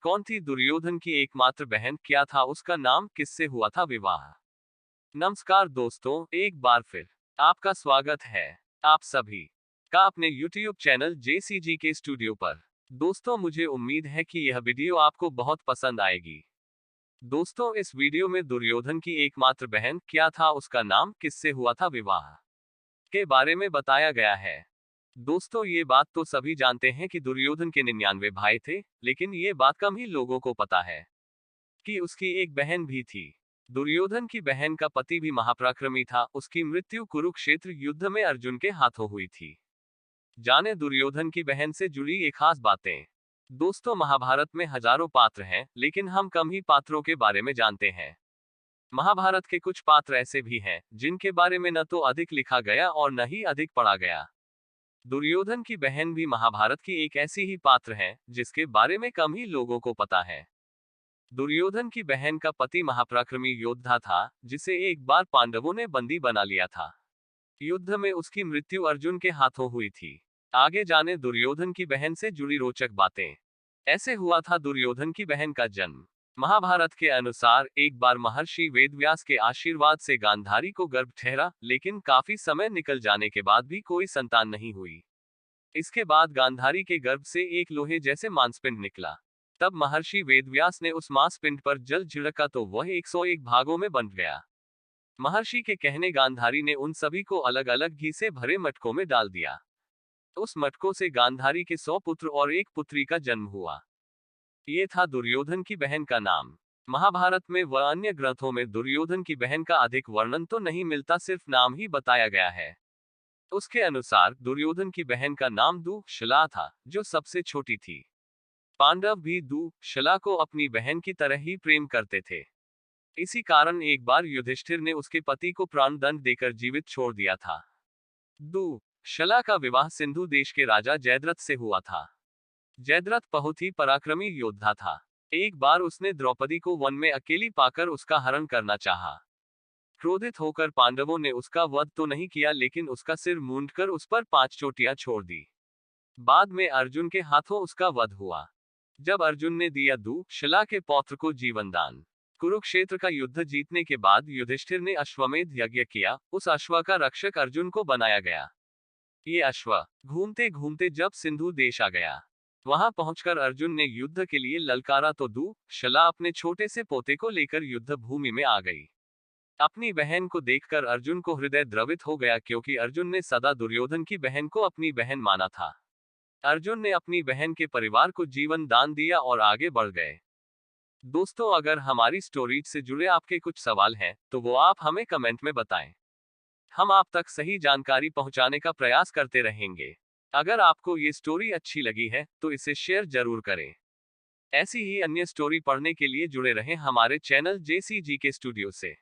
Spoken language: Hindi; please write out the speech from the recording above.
कौन थी दुर्योधन की एकमात्र बहन, क्या था उसका नाम, किससे हुआ था विवाह? नमस्कार दोस्तों, एक बार फिर आपका स्वागत है आप सभी का अपने YouTube चैनल JCG के स्टूडियो पर। दोस्तों, मुझे उम्मीद है कि यह वीडियो आपको बहुत पसंद आएगी। दोस्तों, इस वीडियो में दुर्योधन की एकमात्र बहन, क्या था उसका नाम, किससे हुआ था विवाह के बारे में बताया गया है। दोस्तों, ये बात तो सभी जानते हैं कि दुर्योधन के 99 भाई थे, लेकिन ये बात कम ही लोगों को पता है कि उसकी एक बहन भी थी। दुर्योधन की बहन का पति भी महापराक्रमी था, उसकी मृत्यु कुरुक्षेत्र युद्ध में अर्जुन के हाथों हुई थी। जाने दुर्योधन की बहन से जुड़ी एक खास बातें। दोस्तों, महाभारत में हजारों पात्र हैं, लेकिन हम कम ही पात्रों के बारे में जानते हैं। महाभारत के कुछ पात्र ऐसे भी हैं, जिनके बारे में न तो अधिक लिखा गया और न ही अधिक पढ़ा गया। दुर्योधन की बहन भी महाभारत की एक ऐसी ही पात्र है, जिसके बारे में कम ही लोगों को पता है। दुर्योधन की बहन का पति महापराक्रमी योद्धा था, जिसे एक बार पांडवों ने बंदी बना लिया था। युद्ध में उसकी मृत्यु अर्जुन के हाथों हुई थी। आगे जाने दुर्योधन की बहन से जुड़ी रोचक बातें। ऐसे हुआ था दुर्योधन की बहन का जन्म। महाभारत के अनुसार एक बार महर्षि वेदव्यास के आशीर्वाद से गांधारी को गर्भ ठहरा, लेकिन काफी समय निकल जाने के बाद भी कोई संतान नहीं हुई। इसके बाद गांधारी के गर्भ से एक लोहे जैसे मांसपिंड निकला। तब महर्षि वेदव्यास ने उस मांसपिंड पर जल छिड़का तो वह 101 भागों में बंट गया। महर्षि के कहने गांधारी ने उन सभी को अलग अलग घी से भरे मटकों में डाल दिया। उस मटकों से गांधारी के 100 पुत्र और एक पुत्री का जन्म हुआ। ये था दुर्योधन की बहन का नाम। महाभारत में व अन्य ग्रंथों में दुर्योधन की बहन का अधिक वर्णन तो नहीं मिलता, सिर्फ नाम ही बताया गया है। उसके अनुसार दुर्योधन की बहन का नाम दुःशला था, जो सबसे छोटी थी। पांडव भी दुःशला को अपनी बहन की तरह ही प्रेम करते थे। इसी कारण एक बार युधिष्ठिर ने उसके पति को प्राणदंड देकर जीवित छोड़ दिया था। दुःशला का विवाह सिंधु देश के राजा जयद्रथ से हुआ था। जयद्रथ बहुत ही पराक्रमी योद्धा था। एक बार उसने द्रौपदी को वन में अकेली पाकर उसका हरण करना चाहा। क्रोधित होकर पांडवों ने उसका वध तो नहीं किया, लेकिन उसका सिर मूंदकर उस पर 5 चोटियां छोड़ दी। बाद में अर्जुन के हाथों उसका वध हुआ। जब अर्जुन ने दिया दुःशला के पौत्र को जीवन दान। कुरुक्षेत्र का युद्ध जीतने के बाद युधिष्ठिर ने अश्वमेध यज्ञ किया, उस अश्व का रक्षक अर्जुन को बनाया गया। ये अश्व घूमते घूमते जब सिंधु देश आ गया, वहां पहुंचकर अर्जुन ने युद्ध के लिए ललकारा तो दुःशला अपने छोटे से पोते को लेकर युद्ध भूमि में आ गई। अपनी बहन को देखकर अर्जुन को हृदय द्रवित हो गया, क्योंकि अर्जुन ने सदा दुर्योधन की बहन को अपनी बहन माना था। अर्जुन ने अपनी बहन के परिवार को जीवन दान दिया और आगे बढ़ गए। दोस्तों, अगर हमारी स्टोरी से जुड़े आपके कुछ सवाल हैं, तो वो आप हमें कमेंट में बताएं। हम आप तक सही जानकारी पहुंचाने का प्रयास करते रहेंगे। अगर आपको ये स्टोरी अच्छी लगी है, तो इसे शेयर जरूर करें। ऐसी ही अन्य स्टोरी पढ़ने के लिए जुड़े रहें हमारे चैनल JCG के स्टूडियो से।